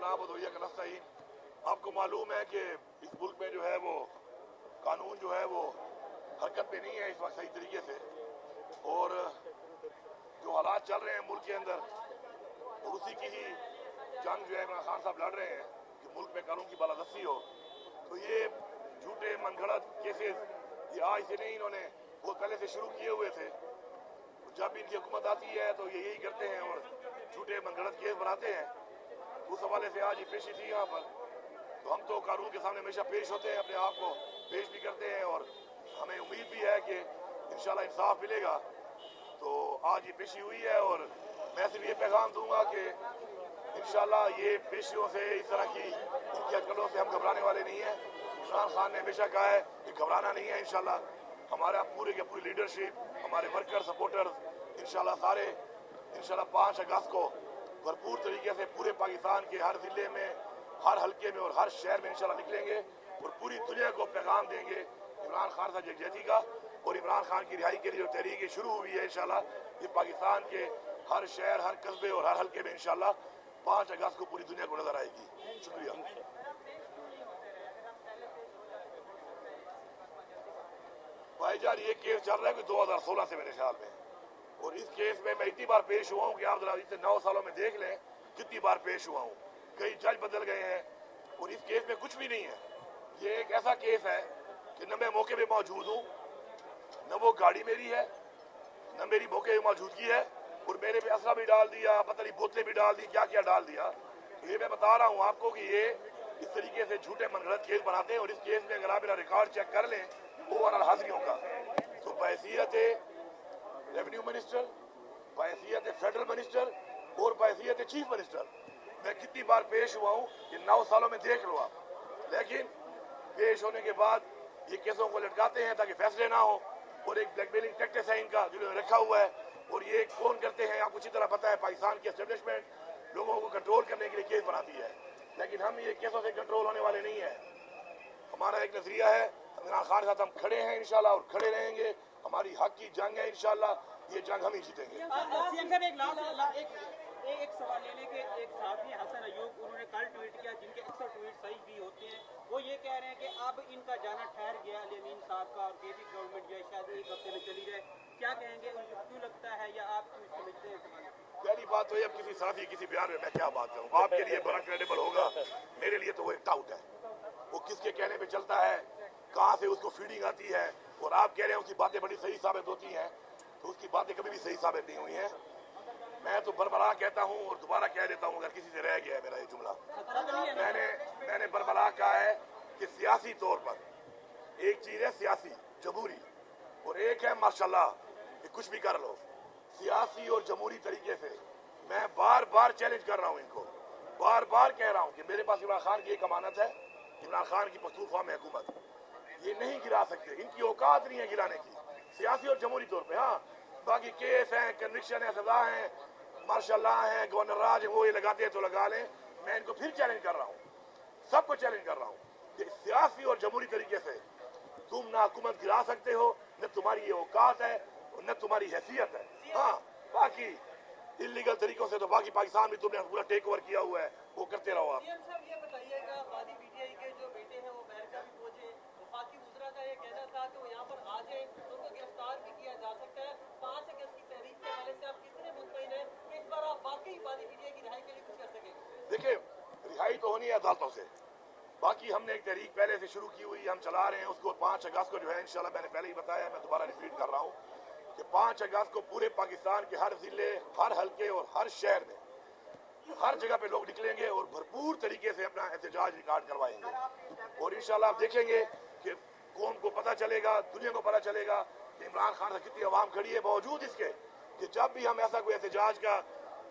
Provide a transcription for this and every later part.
नाबुदुइय्याक नस्तईन। आपको मालूम है कि इस मुल्क में जो है वो कानून जो है वो हरकत पे नहीं है इस वक्त सही तरीके से, और जो हालात चल रहे हैं मुल्क के अंदर, और उसी की ही जंग जो है इमरान खान साहब लड़ रहे हैं कि मुल्क में कानून की बालादस्ती हो। तो ये झूठे मनगढ़ंत केसेस ये आज से नहीं, इन्होंने वो पहले से शुरू किए हुए थे। जब इनकी हुकूमत आती है तो ये यही करते हैं और झूठे मनगढ़ंत केस बनाते हैं। उस हवाले से आज ये पेशी थी यहाँ पर, तो हम तो कानून के सामने हमेशा पेश होते हैं, अपने आप को पेश भी करते हैं और हमें उम्मीद भी है कि इंशाल्लाह इंसाफ मिलेगा। तो आज ये पेशी हुई है और मैं सिर्फ ये पैगाम दूंगा कि इंशाल्लाह ये पेशियों से, इस तरह की इनकी हरकतों से हम घबराने वाले नहीं हैं। इमरान खान ने हमेशा कहा है कि घबराना नहीं है। इंशाल्लाह हमारा पूरे के पूरी लीडरशिप, हमारे वर्कर सपोर्टर्स इंशाल्लाह सारे इंशाल्लाह 5 अगस्त को भरपूर तरीके से पूरे पाकिस्तान के हर जिले में, हर हल्के में और हर शहर में इंशाल्लाह निकलेंगे और पूरी दुनिया को पैगाम देंगे इमरान खान साहब यकजहती का। और इमरान खान की रिहाई के लिए जो तहरीक शुरू हुई है इंशाल्लाह ये पाकिस्तान के हर शहर, हर कस्बे और हर हल्के में इंशाल्लाह 5 अगस्त को पूरी दुनिया को नजर आएगी। शुक्रिया। भाईजान ये केस चल रहा है कि 2016 से मेरे ख्याल में, और इस केस में मैं इतनी बार पेश हुआ हूँ कि आप जरा इतने 9 सालों में देख लें कितनी बार पेश हुआ हूँ। कई जज बदल गए हैं और इस केस में कुछ भी नहीं है। ये एक ऐसा केस है कि न मैं मौके पे मौजूद हूँ, न वो गाड़ी मेरी है, न मेरी मौके पे मौजूदगी है, और मेरे पे असला भी डाल दिया, पता नहीं बोतलें भी डाल दी, क्या क्या डाल दिया। ये मैं बता रहा हूँ आपको कि ये इस तरीके से झूठे मनगढ़ंत केस बनाते हैं। और इस केस में अगर आप मेरा रिकॉर्ड चेक कर लें ओवरऑल हाजिरियों का, तो बहैसियत रेवेन्यू मिनिस्टर, बहैसियत फेडरल मिनिस्टर और बहैसियत चीफ मिनिस्टर मैं कितनी बार पेश हुआ हूँ, ये 9 सालों में देख लो आप। लेकिन पेश होने के बाद ये केसों को लटकाते हैं ताकि फैसले ना हो, और एक ब्लैकमेलिंग टैक्टिक्स है इनका जो रखा हुआ है। और ये कौन करते हैं आपको अच्छी तरह पता है। पाकिस्तान की एस्टेब्लिशमेंट लोगों को कंट्रोल करने के लिए केस बनाती है, लेकिन हम ये केसों से कंट्रोल होने वाले नहीं है। हमारा एक नजरिया है, इमरान खान के साथ हम खड़े हैं इंशाल्लाह और खड़े रहेंगे। हमारी हक की जंग है इंशाल्लाह, ये जंग हम ही जीतेंगे। एक सवाल ले लेके एक साथी हसन अयूब, उन्होंने कल ट्वीट किया, जिनके अक्सर ट्वीट सही भी होते हैं, वो ये कह रहे हैं कि अब इनका जाना ठहर गया अमीन साहब का, और केपी गवर्नमेंट जो है शायद 1 हफ्ते में चली जाए। क्या कहेंगे, उनको क्यों लगता है या आप क्यों समझते हैं? पहली बात तो ये, अब किसी साथी किसी बयान में मैं क्या बात करूँ, आपके लिए बड़ा क्रेडिबल होगा, मेरे लिए तो वो एक डाउट है। वो किसके कहने पे चलता है, कहाँ से उसको फीडिंग आती है, और आप कह रहे हैं उसकी बातें बड़ी सही साबित होती हैं, तो उसकी बातें कभी भी सही साबित नहीं हुई हैं। मैं तो बरबरा कहता हूँ और दोबारा कह देता हूँ, अगर किसी से रह गया है मेरा ये जुमला, मैंने बरबरा कहा है कि सियासी तौर पर एक चीज है सियासी जमहूरी, और एक है माशाल्लाह कि कुछ भी कर लो। सियासी और जमहूरी तरीके से मैं बार बार चैलेंज कर रहा हूँ इनको, बार बार कह रहा हूँ कि मेरे पास इमरान खान की एक अमानत है, इमरान खान की पख्तूनख्वा में हुकूमत, ये नहीं गिरा सकते, इनकी औकात नहीं है गिराने की, सियासी और जमहूरी तौर पे। हाँ, बाकी केस हैं, कन्विक्शन है, सजा है, मार्शल्लाह है, गवर्नर राज है, वो ये लगाते हैं तो लगा लें। मैं इनको फिर चैलेंज कर रहा हूँ, सबको चैलेंज कर रहा हूँ कि सियासी और जमहूरी तरीके से तुम ना हुकूमत गिरा सकते हो, न तुम्हारी ये औकात है और न तुम्हारी हैसियत है। हाँ, बाकी इलीगल तरीकों से तो बाकी पाकिस्तान में तुमने पूरा टेक ओवर किया हुआ है, वो करते रहो आप। ये बताइएगा, वादी पीटीआई के जो बेटे हैं वो अमेरिका भी पहुंचे, वफाकी वज़ीर का ये कहना था कि वो यहाँ पर आ जाए तो उनको गिरफ्तार भी किया जा सकता है। 5 अगस्त की तहरीक के हवाले से आप कितने मुतमईन हैं कि इस बार आप वाकई वादी पीटीआई की रिहाई के लिए कुछ कर सकेंगे? देखिए, रिहाई तो होनी है अदालतों से, बाकी हमने एक तहरीक पहले से शुरू की हुई, हम चला रहे हैं उसको। 5 अगस्त को जो है इंशाल्लाह, मैंने पहले ही बताया, मैं दोबारा रिपीट कर रहा हूँ कि 5 अगस्त को पूरे पाकिस्तान के हर जिले, हर हल्के और हर शहर में हर जगह पे लोग निकलेंगे और भरपूर तरीके से अपना एहतजाज रिकॉर्ड करवाएंगे। और इंशाल्लाह आप देखेंगे कि कौम को पता चलेगा, दुनिया को पता चलेगा कि इमरान खान से कितनी आवाम खड़ी है, बावजूद इसके कि जब भी हम ऐसा कोई एहतजाज का,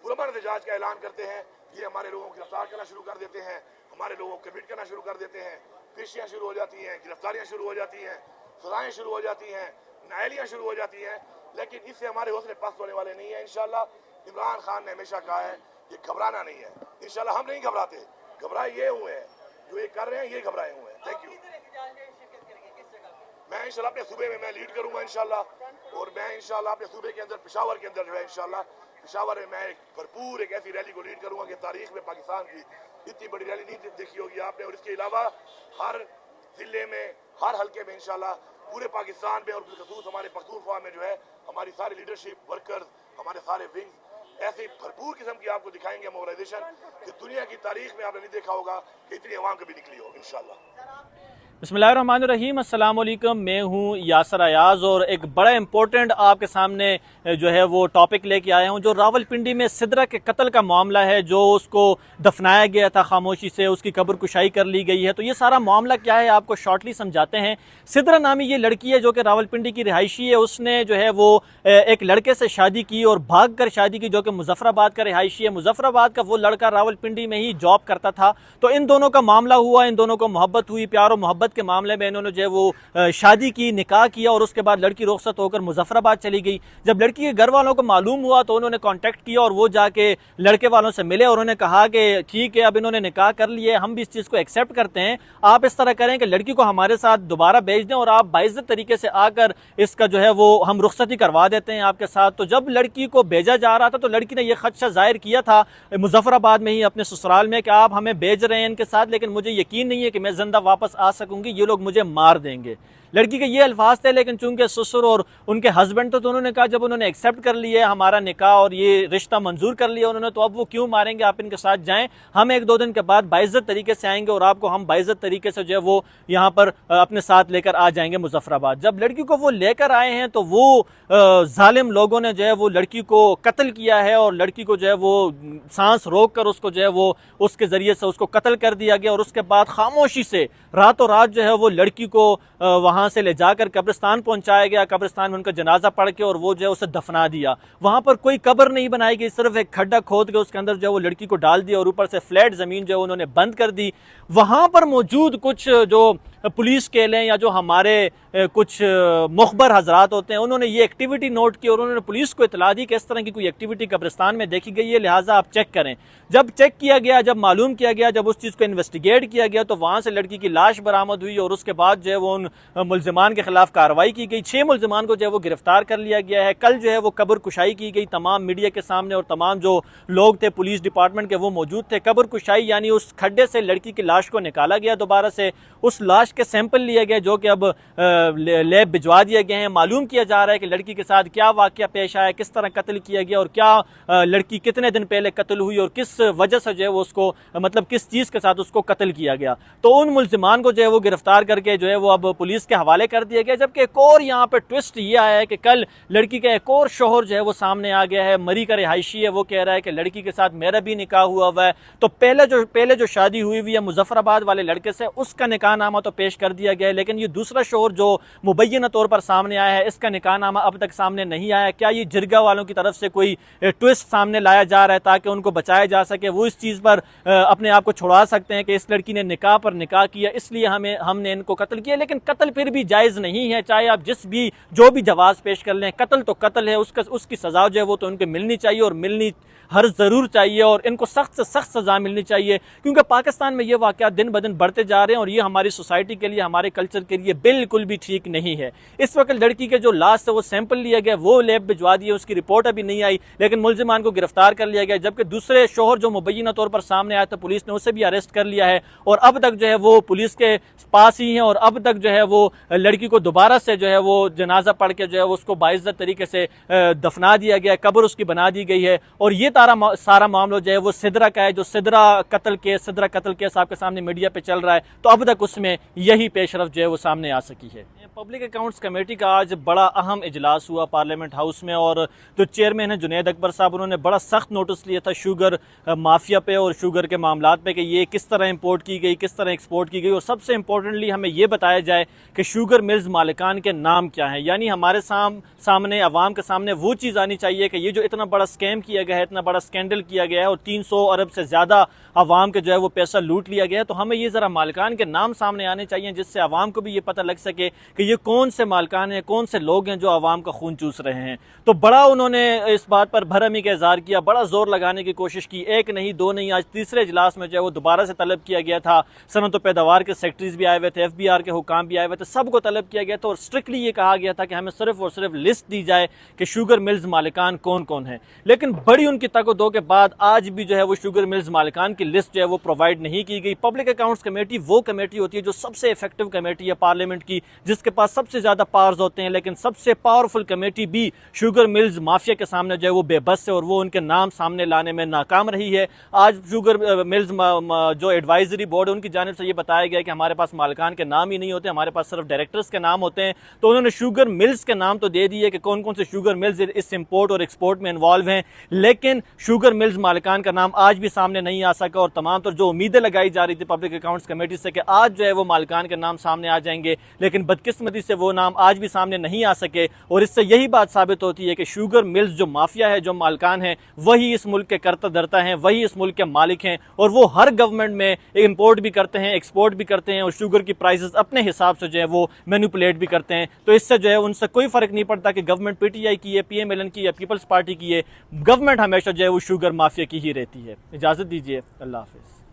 पुरअमन एहतजाज का ऐलान करते हैं, ये हमारे लोगों को गिरफ्तार करना शुरू कर देते हैं, हमारे लोगों को कमिट करना शुरू कर देते हैं, पेशियाँ शुरू हो जाती हैं, गिरफ्तारियाँ शुरू हो जाती हैं, सजाएँ शुरू हो जाती हैं, नायलियाँ शुरू हो जाती हैं। लेकिन इससे हमारे हौसले पस्त होने वाले नहीं है। इंशाल्लाह इमरान खान ने हमेशा कहा है ये घबराना नहीं है, इंशाल्लाह हम नहीं घबराते, घबराए ये हुए हैं, जो ये कर रहे हैं ये घबराए हुए हैं। Thank you. मैं इंशाल्लाह अपने सूबे में मैं लीड करूंगा इंशाल्लाह, और मैं इंशाल्लाह अपने सूबे के अंदर, पेशावर के अंदर जो है इंशाल्लाह पेशावर में मैं भरपूर एक ऐसी रैली को लीड करूंगा कि तारीख में पाकिस्तान की इतनी बड़ी रैली नहीं देखी होगी आपने। और इसके अलावा हर जिले में, हर हल्के में इंशाल्लाह पूरे पाकिस्तान में और बिलखसूस हमारे पख्तूनख्वा में जो है हमारी सारी लीडरशिप वर्कर्स, हमारे सारे विंग्स ऐसे भरपूर किस्म की आपको दिखाएंगे मोबिलाइजेशन कि दुनिया की तारीख में आपने नहीं देखा होगा कि इतनी अवाम कभी निकली हो इंशाल्लाह। बिस्मिल्लाहिर्रहमानिर्रहीम, अस्सलाम वालेकुम। मैं हूं यासर अयाज और एक बड़ा इंपॉर्टेंट आपके सामने जो है वो टॉपिक लेके आया हूं, जो रावलपिंडी में सिद्रा के कत्ल का मामला है, जो उसको दफनाया गया था खामोशी से, उसकी कब्र कुशाई कर ली गई है। तो ये सारा मामला क्या है आपको शॉर्टली समझाते हैं। सिद्रा नामी ये लड़की है जो कि रावलपिंडी की रिहायशी है। उसने जो है वो एक लड़के से शादी की और भाग कर शादी की, जो कि मुजफ्फराबाद का रिहायशी है। मुजफ्फराबाद का वो लड़का रावलपिंडी में ही जॉब करता था। तो इन दोनों का मामला हुआ, इन दोनों को मोहब्बत हुई, प्यार और मोहब्बत के मामले में इन्होंने जो है वो शादी की, निकाह किया और उसके बाद लड़की रुखसत होकर मुजफ्फराबाद चली गई। जब लड़की के घर वालों को मालूम हुआ तो उन्होंने कांटेक्ट किया और वो जाके लड़के वालों से मिले और उन्होंने कहा कि ठीक है, अब इन्होंने निकाह कर लिया, हम भी इस चीज़ को एक्सेप्ट करते हैं। आप इस तरह करें कि लड़की को हमारे साथ दोबारा भेज दें और आप बाइज्जत तरीके से आकर इसका जो है वो हम रुखसती करवा देते हैं आपके साथ। तो जब लड़की को भेजा जा रहा था तो लड़की ने यह खदशा जाहिर किया था मुजफ्फराबाद में ही अपने ससुराल में कि आप हमें भेज रहे हैं इनके साथ, लेकिन मुझे यकीन नहीं है कि मैं जिंदा वापस आ सकूंगी, ये लोग मुझे मार देंगे। लड़की के ये अल्फाज थे। लेकिन चूंकि ससुर और उनके हस्बैंड तो उन्होंने कहा, जब उन्होंने एक्सेप्ट कर लिया हमारा निकाह और ये रिश्ता मंजूर कर लिया उन्होंने, तो अब वो क्यों मारेंगे, आप इनके साथ जाएं, हम एक दो दिन के बाद बाइज्जत तरीके से आएंगे और आपको हम बाइज्जत तरीके से जो है वो यहाँ पर अपने साथ लेकर आ जाएंगे मुजफ्फराबाद। जब लड़की को वो लेकर आए हैं तो वो जालिम लोगों ने जो है वो लड़की को कत्ल किया है और लड़की को जो है वो सांस रोक कर उसको जो है वो उसके जरिए से उसको कत्ल कर दिया गया। और उसके बाद खामोशी से रातों रात जो है वो लड़की को वहां से ले जाकर कब्रिस्तान पहुंचाया गया। कब्रिस्तान में उनका जनाजा पढ़ के और वो जो है उसे दफना दिया। वहां पर कोई कब्र नहीं बनाई गई, सिर्फ एक खड्डा खोद के उसके अंदर जो है वो लड़की को डाल दिया और ऊपर से फ्लैट जमीन जो है उन्होंने बंद कर दी। वहां पर मौजूद कुछ जो पुलिस के लें या जो हमारे कुछ मुखबर हजरात होते हैं, उन्होंने ये एक्टिविटी नोट की और उन्होंने पुलिस को इतला दी कि इस तरह की कोई एक्टिविटी कब्रिस्तान में देखी गई है, लिहाजा आप चेक करें। जब चेक किया गया, जब मालूम किया गया, जब उस चीज़ को इन्वेस्टिगेट किया गया तो वहाँ से लड़की की लाश बरामद हुई और उसके बाद जो है वो उन मुल्जिमान के खिलाफ कार्रवाई की गई। 6 मुल्जिमान को जो है वो गिरफ्तार कर लिया गया है। कल जो है वो कब्र कुशाई की गई तमाम मीडिया के सामने और तमाम जो लोग थे पुलिस डिपार्टमेंट के वो मौजूद थे। कब्र कुशाई यानी उस खड्डे से लड़की की लाश को निकाला गया, दोबारा से उस लाश के सैंपल लिए गए जो कि अब लैब भिजवा दिए गए हैं। मालूम किया जा रहा है कि लड़की के साथ क्या वाकया पेश आया, किस तरह कत्ल किया गया और क्या लड़की कितने दिन पहले कत्ल हुई और किस वजह से जो है वो उसको मतलब किस चीज़ के साथ उसको कत्ल किया गया। तो उन मुल्जिमान को जो है वो गिरफ्तार करके जो है वो अब पुलिस के हवाले कर दिया गया। जबकि एक और यहाँ पे ट्विस्ट ये आया है कि कल लड़की का एक और शोहर जो है वो सामने आ गया है। मरी का रिहायशी है, वो कह रहा है कि लड़की के साथ मेरा भी निकाह हुआ है। तो पहले जो शादी हुई हुई है मुजफ्फराबाद वाले लड़के से, उसका निकाहनामा तो पेश कर दिया गया है, लेकिन ये दूसरा शोहर जो मुबैयना तौर पर सामने आया है, इसका निकाहनामा अब तक सामने नहीं आया। क्या ये जिरगा वालों की तरफ से कोई ट्विस्ट सामने लाया जा रहा है ताकि उनको बचाया जा सके, वो इस चीज़ पर अपने आप को छुड़ा सकते हैं कि इस लड़की ने निकाह पर निकाह किया इसलिए हमने इनको कत्ल किया। लेकिन कत्ल फिर भी जायज़ नहीं है, चाहे आप जो भी जवाब पेश कर लें, कत्ल तो कत्ल है, उसकी सजा जो है वो तो उनको मिलनी चाहिए और मिलनी हर ज़रूर चाहिए और इनको सख्त से सख्त सज़ा मिलनी चाहिए। क्योंकि पाकिस्तान में ये वाक़यात दिन ब दिन बढ़ते जा रहे हैं और ये हमारी सोसाइटी के लिए, हमारे कल्चर के लिए बिल्कुल भी ठीक नहीं है। इस वक्त लड़की के जो लाश से वो सैंपल लिया गया वो लैब भिजवा दिए, उसकी रिपोर्ट अभी नहीं आई, लेकिन मुल्जिमान को गिरफ्तार कर लिया गया। जबकि दूसरे शोहर जो मुबैना तौर पर सामने आया तो पुलिस ने उसे भी अरेस्ट कर लिया है और अब तक जो है वो पुलिस के पास ही हैं और अब तक जो है वो लड़की को दोबारा से जो है वो जनाजा पढ़ के जो है उसको बाइज्जत तरीके से दफना दिया गया, कब्र उसकी बना दी गई है। और ये सारा मामला जो है वो सिद्रा का है, जो सिद्रा कत्ल केस आपके सामने मीडिया पे चल रहा है। तो अब तक उसमें यही पेशरफ जो है वो सामने आ सकी है। पब्लिक अकाउंट्स कमेटी का आज बड़ा अहम इजलास हुआ पार्लियामेंट हाउस में और जो चेयरमैन है जुनैद अकबर साहब, उन्होंने बड़ा सख्त नोटिस लिया था शुगर माफिया पे और शुगर के मामलात पे कि ये किस तरह इंपोर्ट की गई, किस तरह एक्सपोर्ट की गई। और सबसे इंपॉर्टेंटली हमें ये बताया जाए कि शुगर मिल्स मालिकान के नाम क्या है, यानी हमारे सामने आवाम के सामने वो चीज़ आनी चाहिए कि ये जो इतना बड़ा स्कैम किया गया है, इतना बड़ा स्कैंडल किया गया है और 300 अरब से ज़्यादा आवाम के जो है वो पैसा लूट लिया गया है, तो हमें ये ज़रा मालिकान के नाम सामने आने चाहिए जिससे आवाम को भी ये पता लग सके कि ये कौन से मालिकान हैं, कौन से लोग हैं जो आवाम का खून चूस रहे हैं। तो बड़ा उन्होंने इस बात पर भरहमी का इजहार किया, बड़ा जोर लगाने की कोशिश की। एक नहीं, दो नहीं, आज तीसरे इजलास में जो है वो दोबारा से तलब किया गया था। सनत व पैदावार के सेक्रेटरीज भी आए हुए थे, FBR के हुकाम भी आए हुए थे, सबको तलब किया गया था और स्ट्रिक्टली ये कहा गया था कि हमें सिर्फ और सिर्फ लिस्ट दी जाए कि शुगर मिल्स मालिकान कौन कौन है। लेकिन बड़ी उनकी तको-दो के बाद आज भी जो है वो शुगर मिल्स मालिकान की लिस्ट जो है वो प्रोवाइड नहीं की गई। पब्लिक अकाउंट्स कमेटी वो कमेटी होती है जो सबसे इफेक्टिव कमेटी है पार्लियामेंट की, जिसके पास सबसे ज्यादा पावर्स होते हैं, लेकिन सबसे पावरफुल कमेटी भी शुगर मिल्स माफिया के सामने जो है वो बेबस है और वो उनके नाम सामने लाने में नाकाम रही है। आज शुगर मिल्स जो एडवाइजरी बोर्ड है उनकी जानिब से ये बताया गया कि हमारे पास मालिकान के नाम ही नहीं होते, हमारे पास सिर्फ डायरेक्टर्स के नाम होते हैं। तो उन्होंने शुगर मिल्स के नाम तो दे दिए कि कौन कौन से शुगर मिल्स इस इंपोर्ट और एक्सपोर्ट में इन्वॉल्व हैं, लेकिन शुगर मिल्स मालिकान का नाम आज भी सामने नहीं आ सका। और तमाम तो जो उम्मीदें लगाई जा रही थी पब्लिक अकाउंट्स कमेटी से कि आज जो है वो मालिकान के नाम सामने आ जाएंगे, लेकिन बदकिस्मती से वो नाम आज भी सामने नहीं आ सके। और इससे यही बात साबित होती है कि शुगर मिल्स जो माफिया है, जो मालिकान है, वही इस मुल्क के करता धरता हैं, वही इस मुल्क के मालिक हैं और वो हर गवर्नमेंट में इंपोर्ट भी करते हैं, एक्सपोर्ट भी करते हैं और शुगर की प्राइसेस अपने हिसाब से जो है वो मैनिपुलेट भी करते हैं। तो इससे जो है उनसे कोई फर्क नहीं पड़ता कि गवर्नमेंट PTI की है, PMLN की है, पीपल्स पार्टी की है, गवर्नमेंट हमेशा जो है वो शुगर माफिया की ही रहती है। इजाजत दीजिए, अल्लाह हाफिज।